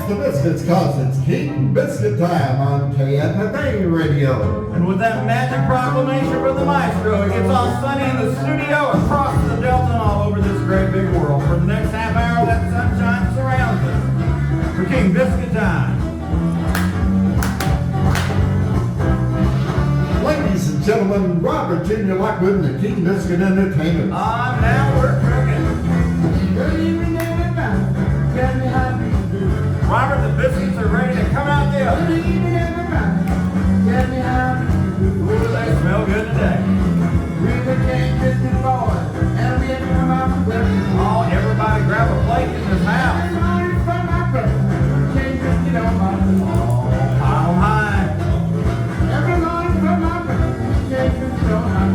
It's the Biscuits, cause it's King Biscuit time on KFFA Radio. And with that magic proclamation from the maestro, it gets all sunny in the studio, across the Delta, and all over this great big world. For the next half hour, that sunshine surrounds us. For King Biscuit time. Ladies and gentlemen, Robert Jr. Lockwood and the King Biscuit Entertainment. Now we're cooking. Good evening, everybody. Tell me how do you do? Robert, the biscuits are ready to come out the Good oven. evening, everybody. Tell me how do you do? Ooh, they smell good today. We're the King Biscuit boys, and we had to come out with them. Oh, everybody grab a plate in this house. Everybody from my brother. King Biscuit on my Oh, pile high. Everybody from my brother. King Biscuit on my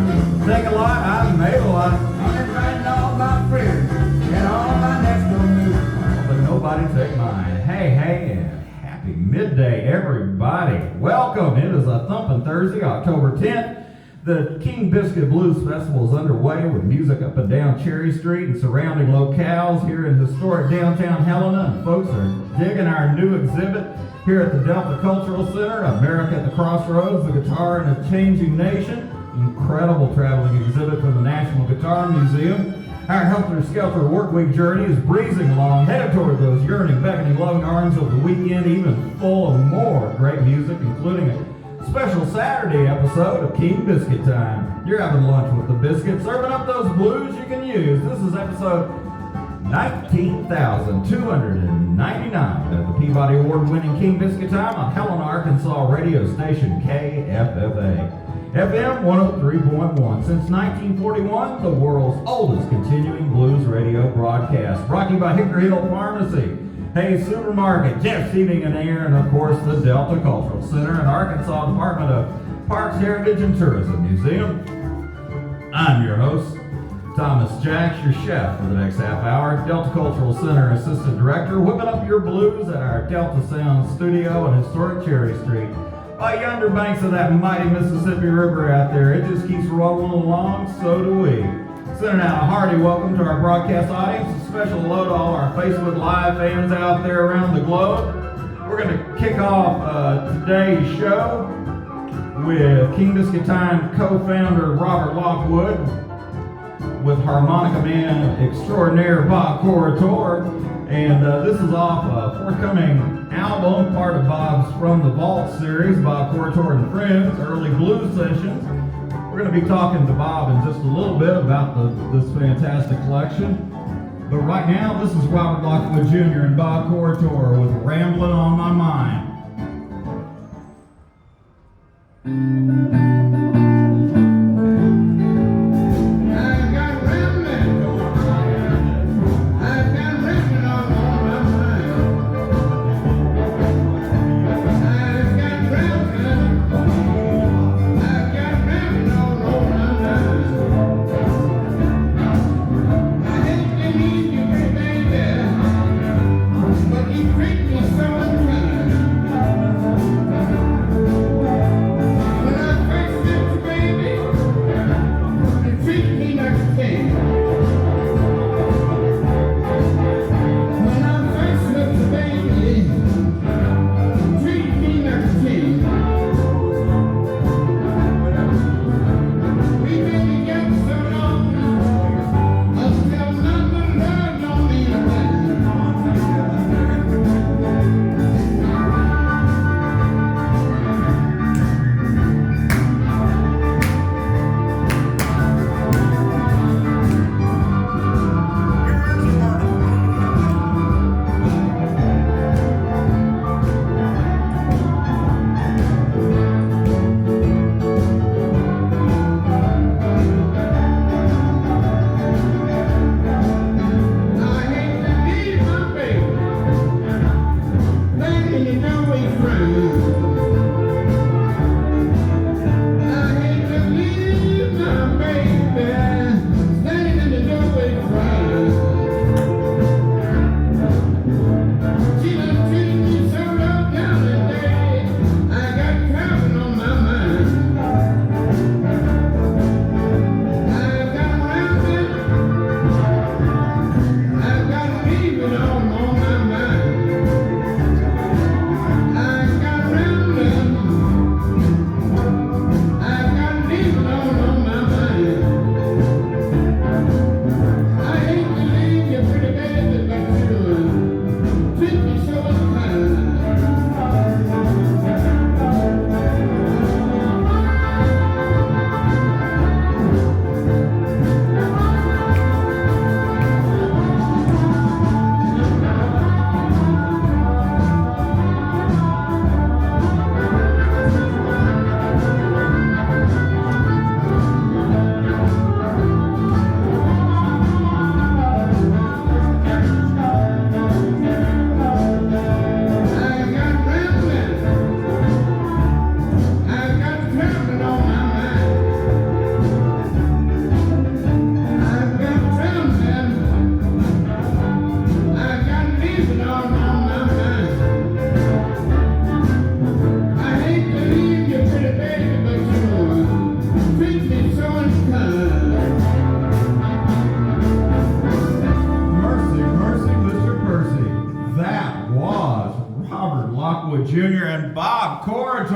Take a lot, I've made a lot. I'm inviting all my friends and all my next door neighbors. But nobody take mine. Hey, and happy midday, everybody. Welcome. It is a thumping Thursday, October 10th. The King Biscuit Blues Festival is underway with music up and down Cherry Street and surrounding locales here in historic downtown Helena. And folks are digging our new exhibit here at the Delta Cultural Center, America at the Crossroads, the Guitar in a Changing Nation. Incredible traveling exhibit from the National Guitar Museum. Our helter-skelter work week journey is breezing along, headed toward those yearning, beckoning, loving arms of the weekend, even full of more great music, including a special Saturday episode of King Biscuit Time. You're having lunch with the Biscuit, serving up those blues you can use. This is episode 19,299 of the Peabody Award-winning King Biscuit Time on Helena, Arkansas radio station KFFA. FM 103.1. Since 1941, the world's oldest continuing blues radio broadcast. Brought to you by Hickory Hill Pharmacy, Hayes Supermarket, Jeff's Heating and Air, and of course the Delta Cultural Center and Arkansas Department of Parks, Heritage, and Tourism Museum. I'm your host, Thomas Jacks, your chef for the next half hour. Delta Cultural Center Assistant Director, whipping up your blues at our Delta Sound Studio on historic Cherry Street. By yonder banks of that mighty Mississippi River out there, it just keeps rolling along, so do we. Sending out a hearty welcome to our broadcast audience, a special hello to all our Facebook Live fans out there around the globe. We're going to kick off today's show with King Biscuit Time co-founder Robert Lockwood, with harmonica man extraordinaire Bob Corritore. And this is off a forthcoming album, part of Bob's From the Vault series, Bob Corritore and Friends, early blues sessions. We're going to be talking to Bob in just a little bit about this fantastic collection. But right now, this is Robert Lockwood Jr. and Bob Corritore with Ramblin' on My Mind. When I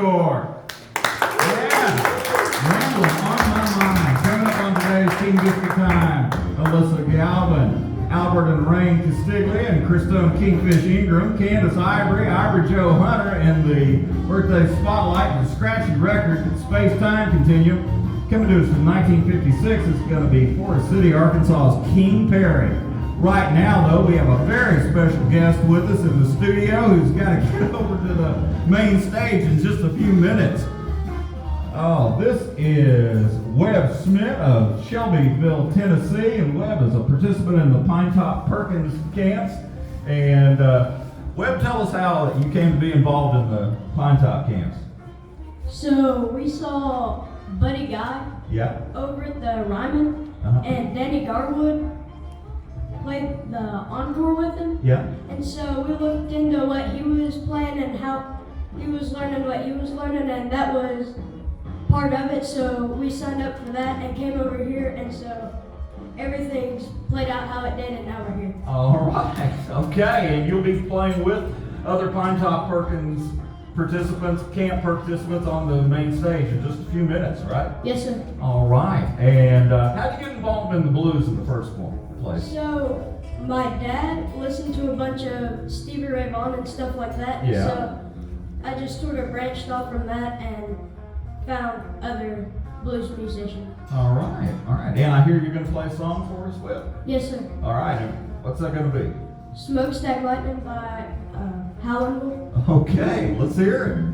Corritore. Yeah. Rambling on my mind. Coming up on today's King Biscuit Time, Alyssa Galvin, Albert and Rain Castiglia, and Christone Kingfish Ingram, Candace Ivory, Ivory Joe Hunter, and the birthday spotlight and scratchy record Space-Time Continuum. Coming to us from 1956 is going to be Forest City, Arkansas's King Perry. Right now, though, we have a very special guest with us in the studio who's got to get over to the main stage in just a few minutes. Oh, this is Webb Smith of Shelbyville, Tennessee, and Webb is a participant in the Pine Top Perkins camps. And Webb, tell us how you came to be involved in the Pine Top camps. So we saw Buddy Guy over at the Ryman, and Danny Garwood played the encore with him. And so we looked into what he was playing and how he was learning what he was learning, and that was part of it. So we signed up for that and came over here, and so everything's played out how it did, and now we're here. All right. Okay, and you'll be playing with other Pine Top Perkins participants, camp participants on the main stage in just a few minutes, right? Yes, sir. All right. And how'd you get involved in the blues in the first place? So my dad listened to a bunch of Stevie Ray Vaughan and stuff like that. Yeah. So I just sort of branched off from that and found other blues musicians. All right. All right. And I hear you're going to play a song for us, Webb? Yes, sir. All right. And what's that going to be? Smokestack Lightning by Howland. Okay. Let's hear it.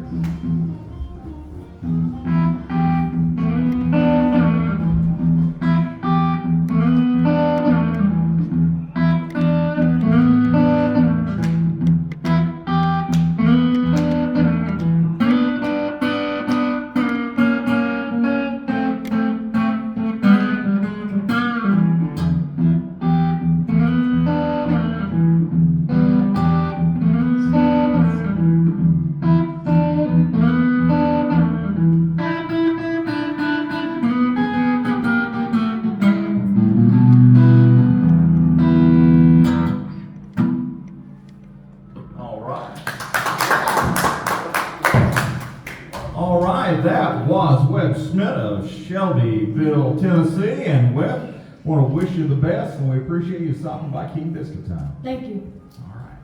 That was Webb Smith of Shelbyville, Tennessee. And Webb, want to wish you the best, and we appreciate you stopping by King Biscuit Time. Thank you. All right.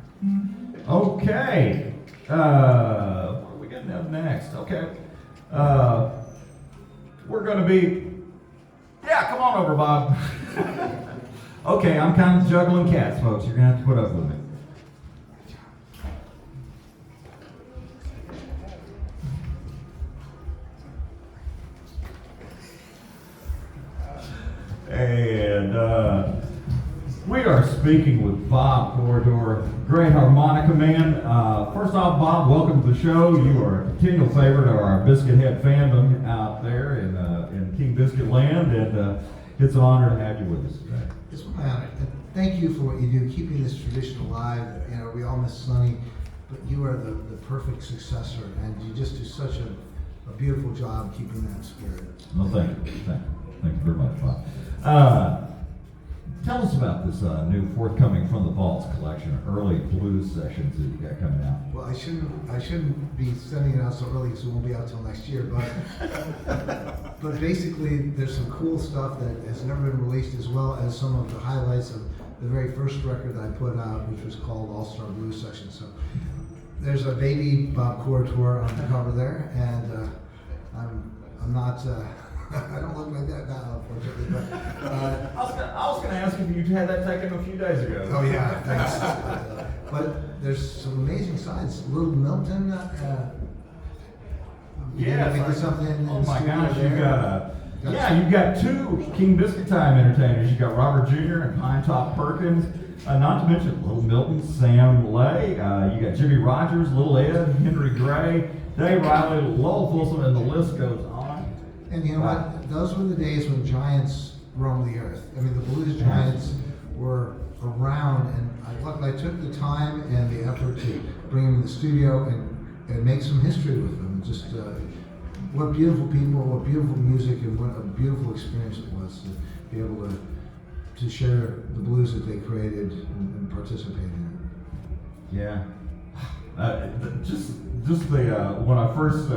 Okay. What are we getting up next? Okay. We're going to be... Yeah, come on over, Bob. Okay, I'm kind of juggling cats, folks. You're going to have to put up with me. And we are speaking with Bob Corritore, great harmonica man. First off, Bob, welcome to the show. You are a continual favorite of our Biscuit Head fandom out there in King Biscuit land, and it's an honor to have you with us today. It's my honor. Thank you for what you do, keeping this tradition alive. You know, we all miss Sonny, but you are the perfect successor, and you just do such a beautiful job keeping that spirit. Well, thank you. Thank you very much, Bob. Tell us about this new forthcoming From the Vaults collection, early blues sessions that you got coming out. Well, I shouldn't be sending it out so early because it won't be out till next year. But basically, there's some cool stuff that has never been released, as well as some of the highlights of the very first record I put out, which was called All Star Blues Section. So there's a baby Bob Corritore on the cover there, and I'm not. I don't look like that now, unfortunately. But I was going to ask if you had that taken a few days ago. Oh yeah, thanks. But there's some amazing sides. Little Milton. Yeah. Something. Oh my gosh, you've got two King Biscuit Time entertainers. You got Robert Jr. and Pine Top Perkins. Not to mention Little Milton, Sam Lay. You got Jimmy Rogers, Little Ed, Henry Gray, Dave Riley, Lowell Folsom, and the list goes on. And you know what? Those were the days when giants roamed the earth. I mean, the blues giants were around, and I took the time and the effort to bring them in the studio and make some history with them. Just what beautiful people, what beautiful music, and what a beautiful experience it was to be able to share the blues that they created and participate in. Yeah. Just the when I first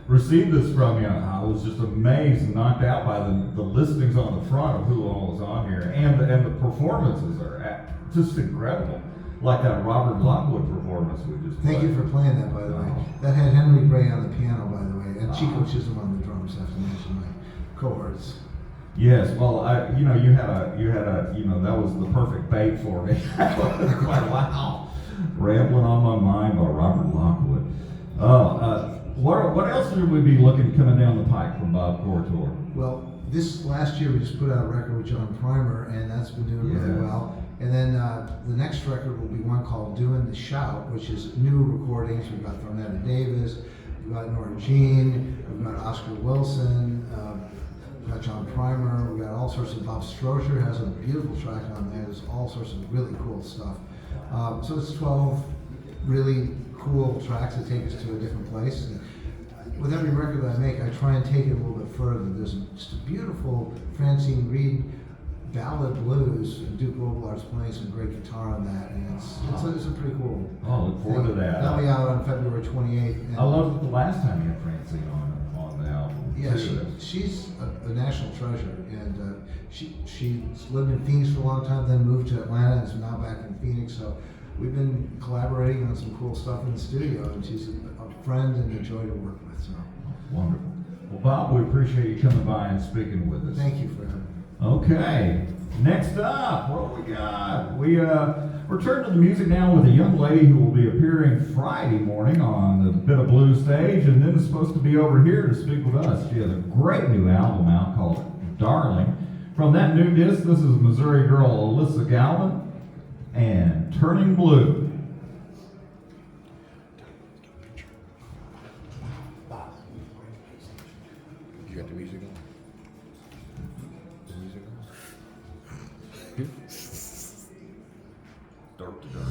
received this from you, I was just amazed and knocked out by the listings on the front of who all was on here, and the performances are just incredible. Like that Robert Lockwood performance we just played. Thank you for playing that, by the way. That had Henry Gray on the piano, by the way, and Chico Chisholm on the drums. I have to mention my cohorts. Yes, well, you had a, that was the perfect bait for me. Like, wow, rambling on my mind by Robert Lockwood. What else should we be looking coming down the pike from Bob Corritore? Well, this last year we just put out a record with John Primer, and that's been doing really well. And then the next record will be one called Doing the Shout, which is new recordings. We've got Thornetta Davis, we've got Nora Jean, we've got Oscar Wilson, we've got John Primer, we've got all sorts of, Bob Strosher has a beautiful track on there. There's all sorts of really cool stuff. So it's 12 really cool tracks that take us to a different place. And with every record that I make, I try and take it a little bit further. There's just a beautiful Francine Reed ballad blues, and Duke Robilard's playing some great guitar on that, and it's a pretty cool. Oh, look forward to that. That'll be out on February 28th. I loved it the last time you had Francine on the album. Yeah, she's a national treasure, and she's lived in Phoenix for a long time, then moved to Atlanta, and is now back in Phoenix. So we've been collaborating on some cool stuff in the studio, and she's a friend and a joy to work with. So wonderful. Well, Bob, we appreciate you coming by and speaking with us. Thank you for having me. Okay, next up, what do we got? We return to the music now with a young lady who will be appearing Friday morning on the Bit of Blues stage, and then is supposed to be over here to speak with us. She has a great new album out called Darling. From that new disc, this is Missouri girl Alyssa Galvin and Turning Blue. You got the music on? Dark to dark.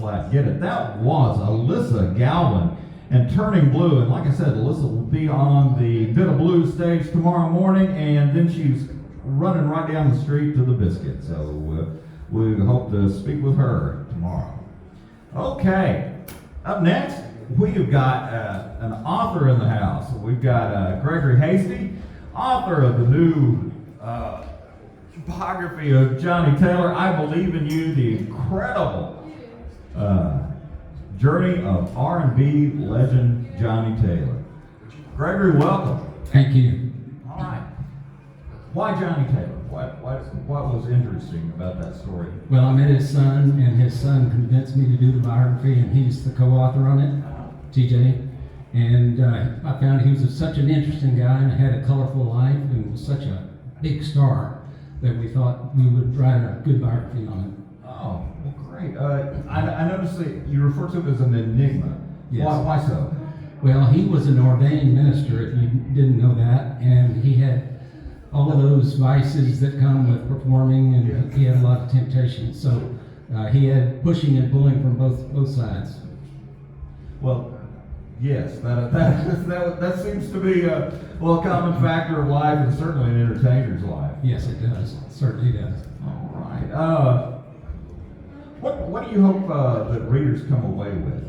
flat, get it. That was Alyssa Galvin and Turning Blue. And like I said, Alyssa will be on the Bit of Blue stage tomorrow morning, and then she's running right down the street to the Biscuit. So we hope to speak with her tomorrow. Okay, up next, we've got an author in the house. We've got Gregory Hasty, author of the new biography of Johnny Taylor, I Believe in You, the incredible journey of R&B legend Johnny Taylor. Gregory, welcome. Thank you. All right. Why Johnny Taylor? What was interesting about that story? Well, I met his son, and his son convinced me to do the biography, and he's the co-author on it, TJ. And I found he was such an interesting guy and had a colorful life and was such a big star that we thought we would write a good biography on him. Oh, well, great. I noticed that you refer to him as an enigma. Yes. Why so? Well, he was an ordained minister, if you didn't know that, and he had all of those vices that come with performing, and he had a lot of temptation. So he had pushing and pulling from both sides. Well, yes, that seems to be a common factor of life, and certainly an entertainer's life. Yes, it does. It certainly does. All right. What do you hope that readers come away with?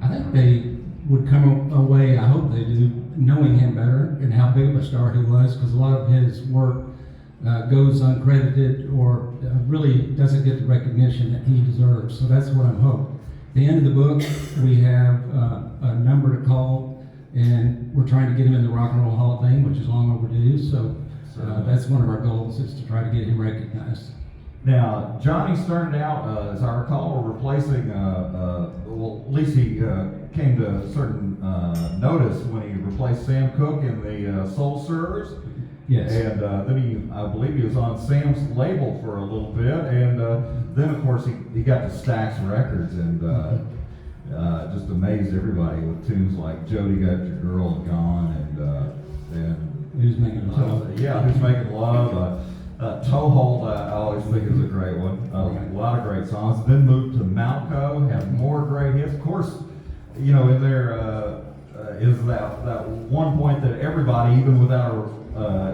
I think they would come away, I hope they do, knowing him better and how big of a star he was, because a lot of his work goes uncredited or really doesn't get the recognition that he deserves. So that's what I'm hoping. At the end of the book, we have a number to call, and we're trying to get him in the Rock and Roll Hall of Fame, which is long overdue. So that's one of our goals, is to try to get him recognized. Now, Johnny started out, as I recall, replacing, well, at least he came to a certain notice when he replaced Sam Cooke in the Soul Stirrers. Yes. And then I believe he was on Sam's label for a little bit, and then of course he got to Stax Records and just amazed everybody with tunes like Jody Got Your Girl and Gone and Who's Making Love? Yeah, Who's Making Love. Toehold, I always think is a great one. A lot of great songs. Then moved to Malco, had more great hits. Of course, you know, in there is that one point that everybody, even without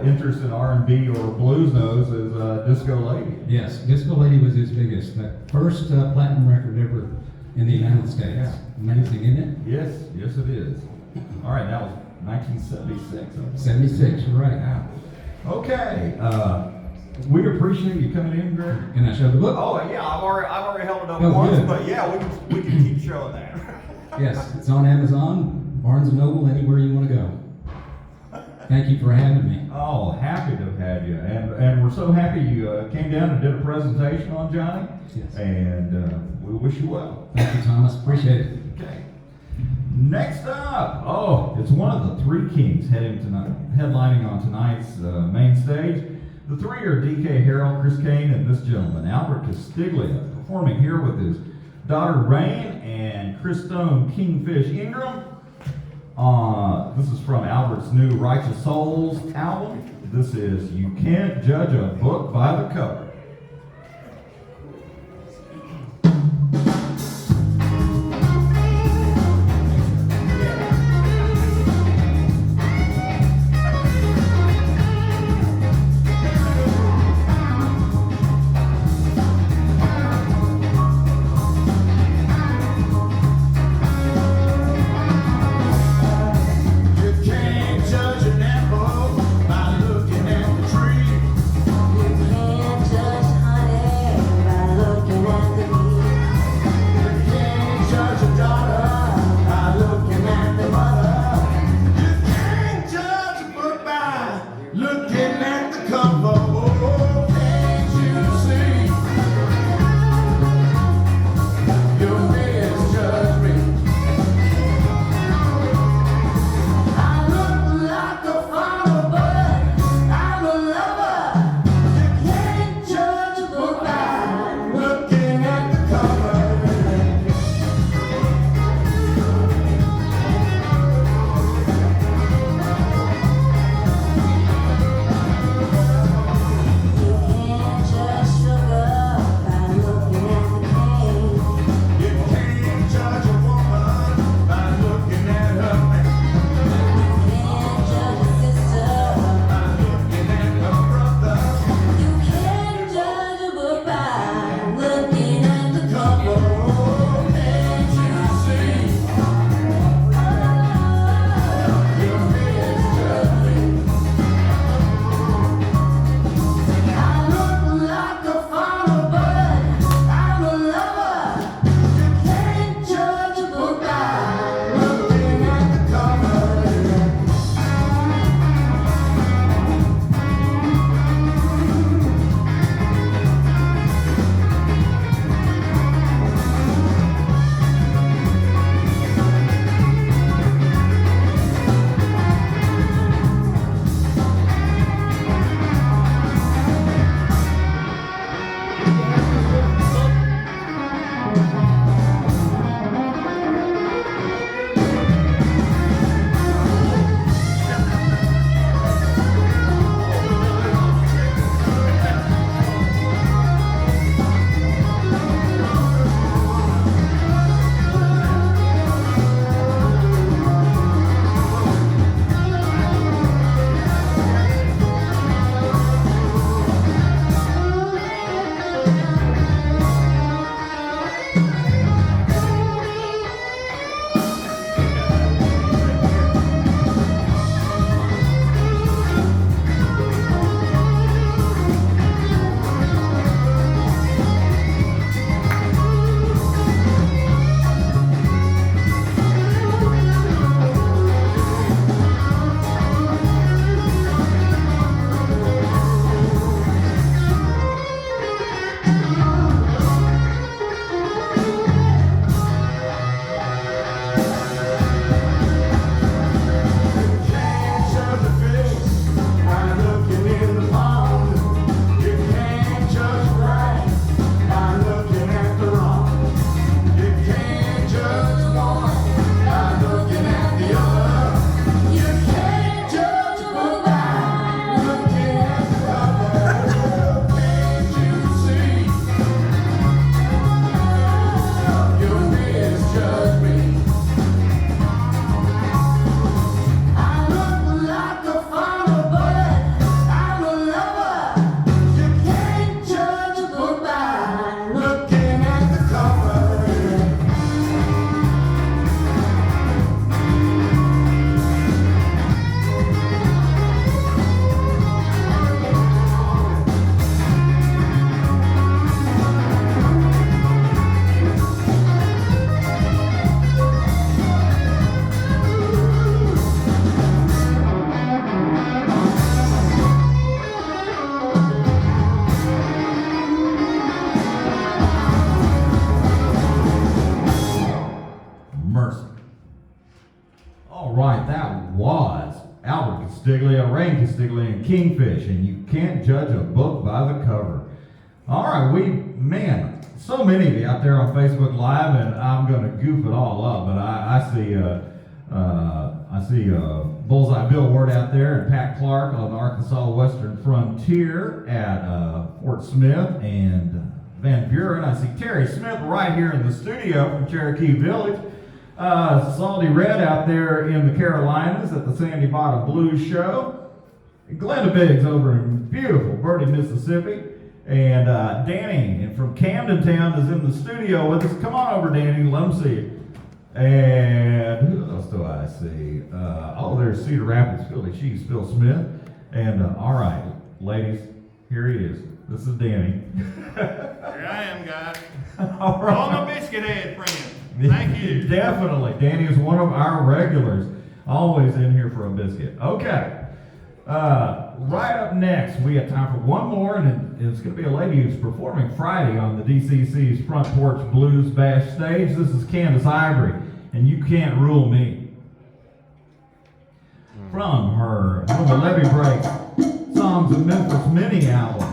interest in R&B or blues, knows is Disco Lady. Yes, Disco Lady was his biggest. That first platinum record ever in the United States. Yeah. Amazing, isn't it? Yes, it is. All right, that was 1976. 76, you're right. Yeah. Okay. We appreciate you coming in, Greg. Can I show the book? Oh yeah, I've already held it up Oh, once, good. but yeah, we can keep showing that. Yes, it's on Amazon, Barnes & Noble, anywhere you want to go. Thank you for having me. Oh, happy to have had you, and we're so happy you came down and did a presentation on Johnny. Yes. And we wish you well. Thank you, Thomas. Appreciate it. Okay. Next up, it's one of the three kings headlining on tonight's main stage. The three are D.K. Harrell, Chris Kane, and this gentleman, Albert Castiglia, performing here with his daughter Rain and Chris Stone Kingfish Ingram. This is from Albert's new Righteous Souls album. This is You Can't Judge a Book by the Cover. You can't judge an apple by looking at the tree. You can't judge mercy. All right, that was Albert Castiglia, Rain Castiglia, and Kingfish, and you can't judge a book by the cover. All right, man, so many of you out there on Facebook Live, and I'm going to goof it all up, but I see Bullseye Bill Ward out there and Pat Clark on the Arkansas Western Frontier at Fort Smith and Van Buren. I see Terry Smith right here in the studio from Cherokee Village. Salty Red out there in the Carolinas at the Sandy Bottom Blues Show. Glenda Biggs over in beautiful Bertie, Mississippi. And Danny from Camden Town is in the studio with us. Come on over, Danny. Let them see you. And who else do I see? There's Cedar Rapids Philly Cheese, Phil Smith. And all right, ladies, here he is. This is Danny. Here I am, guys. All right. All my Biscuit head friends. Thank you. Definitely. Danny is one of our regulars. Always in here for a biscuit. Okay. Right up next, we have time for one more, and it's going to be a lady who's performing Friday on the DCC's Front Porch Blues Bash stage. This is Candace Ivory, and You Can't Rule Me. From the Levee Break Songs of Memphis mini album.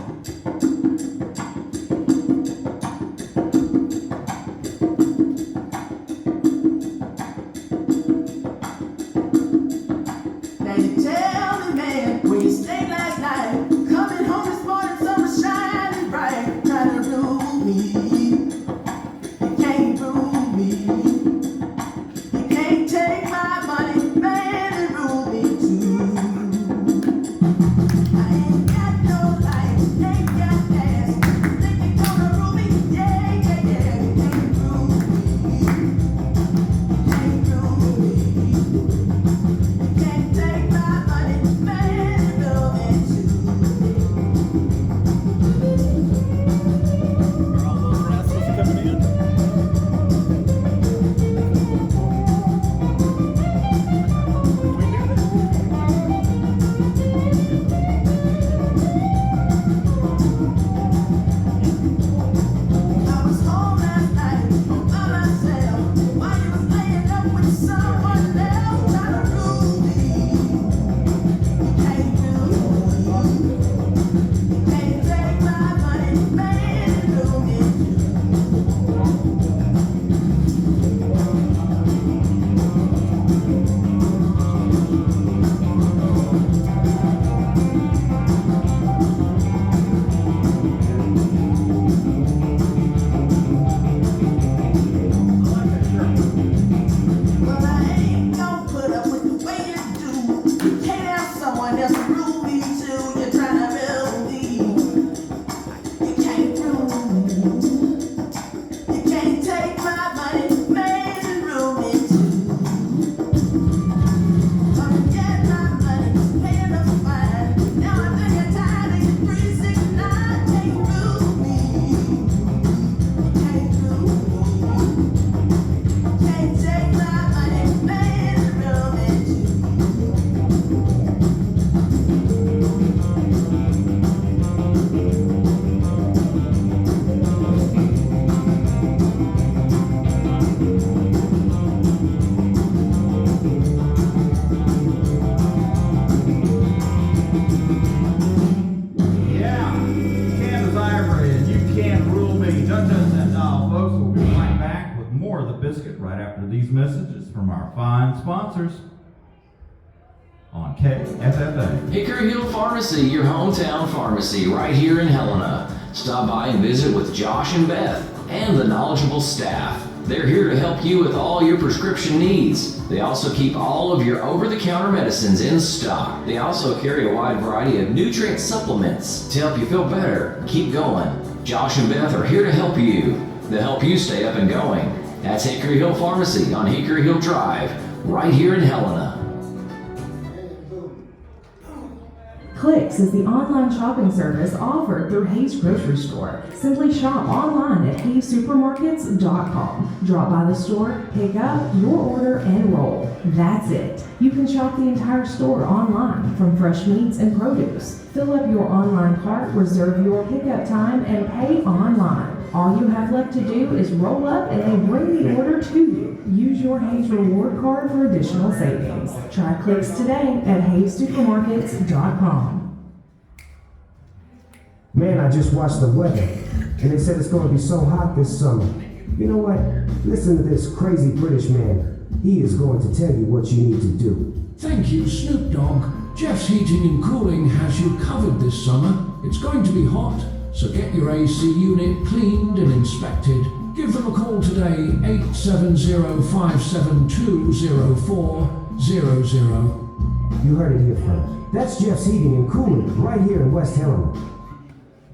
Biscuit right after these messages from our fine sponsors on KFFA. Hickory Hill Pharmacy, your hometown pharmacy right here in Helena. Stop by and visit with Josh and Beth and the knowledgeable staff. They're here to help you with all your prescription needs. They also keep all of your over-the-counter medicines in stock. They also carry a wide variety of nutrient supplements to help you feel better. Keep going. Josh and Beth are here to help you. They'll help you stay up and going. That's Hickory Hill Pharmacy on Hickory Hill Drive, right here in Helena. Clicks is the online shopping service offered through Hayes Grocery Store. Simply shop online at hayessupermarkets.com. Drop by the store, pick up your order, and roll. That's it. You can shop the entire store online, from fresh meats and produce. Fill up your online cart, reserve your pickup time, and pay online. All you have left to do is roll up and they bring the order to you. Use your Hayes reward card for additional savings. Try Clicks today at HayesSupermarkets.com. Man, I just watched the weather, and they said it's going to be so hot this summer. You know what? Listen to this crazy British man. He is going to tell you what you need to do. Thank you, Snoop Dogg. Jeff's Heating and Cooling has you covered this summer. It's going to be hot, so get your AC unit cleaned and inspected. Give them a call today, 870-572-0400. You heard it here first. That's Jeff's Heating and Cooling right here in West Helena.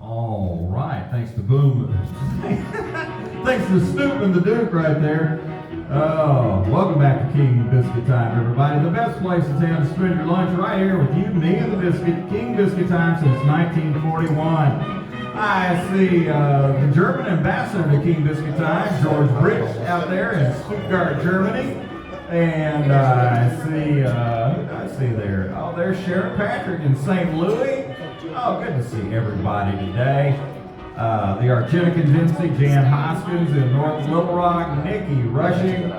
All right, thanks to Boom. Thanks to Snoop and the Duke right there. Oh, welcome back to King Biscuit Time, everybody. The best place in town to spend your lunch right here with you, me, and the Biscuit. King Biscuit Time since 1941. I see the German ambassador to King Biscuit Time, George Bridge, out there in Stuttgart, Germany. And I see there. Oh, there's Sheriff Patrick in St. Louis. Oh, good to see everybody today. The Argenic Agency, Jan Hoskins in North Little Rock, Nikki Rushing,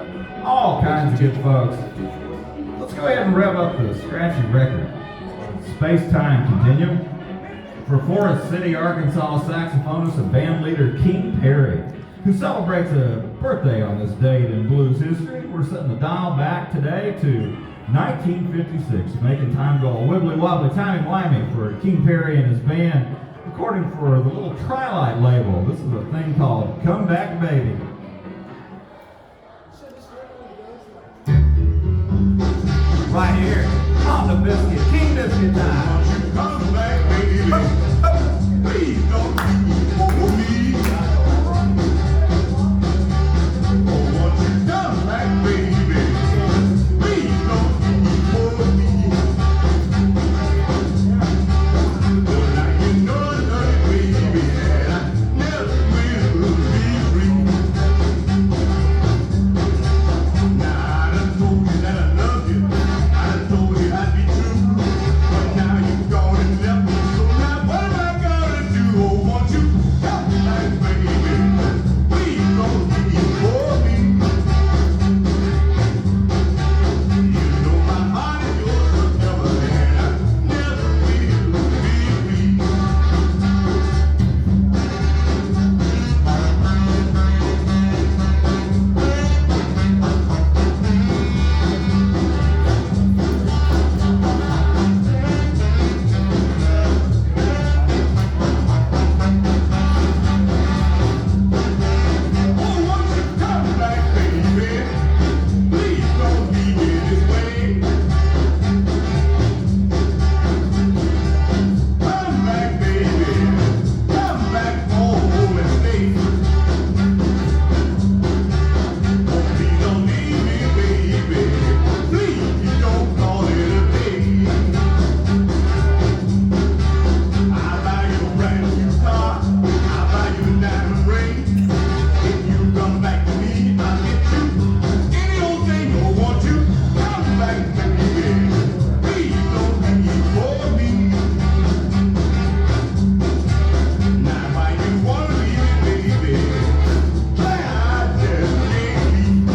all kinds of good folks. Let's go ahead and rev up the scratchy record. Space-Time Continuum. For Forest City, Arkansas saxophonist and band leader King Perry, who celebrates a birthday on this date in blues history. We're setting the dial back today to 1956, making time go wibbly wobbly, timey-wimey for King Perry and his band, recording for the little Tri-Light label. This is a thing called Come Back Baby. Right here on the Biscuit, King Biscuit Time. Come back, baby. Please don't leave for me. Oh, won't you come back, baby? Please don't leave for me. Well, now you know I love you, baby, and I never will be free. Now I done told you that I love you. I done told you I'd be true. But now you've gone and left me. So now what am I gonna do? Oh, won't you come back, baby? Please don't leave for me. You know my heart is yours forever, and I never will be free. Oh, won't you come back, baby? Please don't leave me this way. Come back, baby. Come back home and stay. Oh, please don't leave me, baby. Please don't call it a day. I'll buy you a brand new car. I'll buy you a diamond ring. If you come back to me, I'll get you any old thing. Oh, won't you come back, baby? Please don't leave for me. Now, why you wanna leave me, baby? I just can't leave.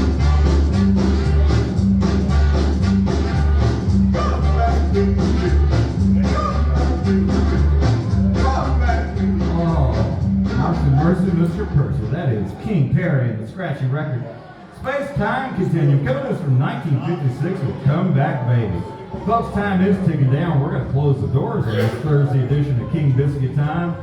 Come back, baby. Come back, baby. Come back, baby. Oh, mercy, Mr. Percy. That is King Perry and the Scratchy Record. Space-Time Continuum, coming to us from 1956 with Come Back Baby. Folks, time is ticking down. We're going to close the doors on this Thursday edition of King Biscuit Time.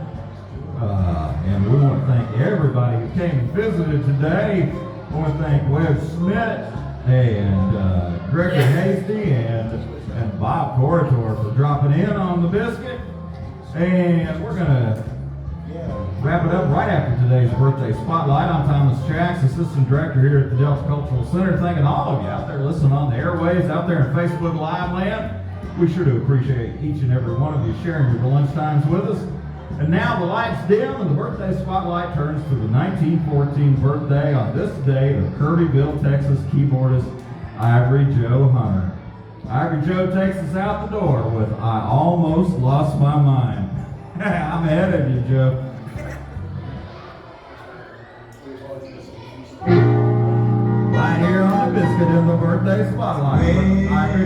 And we want to thank everybody who came and visited today. I want to thank Webb Smith and Gregory Hasty and Bob Corritore for dropping in on the Biscuit. And we're going to wrap it up right after today's birthday spotlight. I'm Thomas Jacks, Assistant Director here at the Delta Cultural Center. Thanking all of you out there listening on the airwaves, out there in Facebook Live land. We sure do appreciate each and every one of you sharing your lunch times with us. And now the lights dim and the birthday spotlight turns to the 1914 birthday on this day of Kirbyville, Texas keyboardist Ivory Joe Hunter. Ivory Joe takes us out the door with I Almost Lost My Mind. I'm ahead of you, Joe. Biscuit in the birthday spotlight. I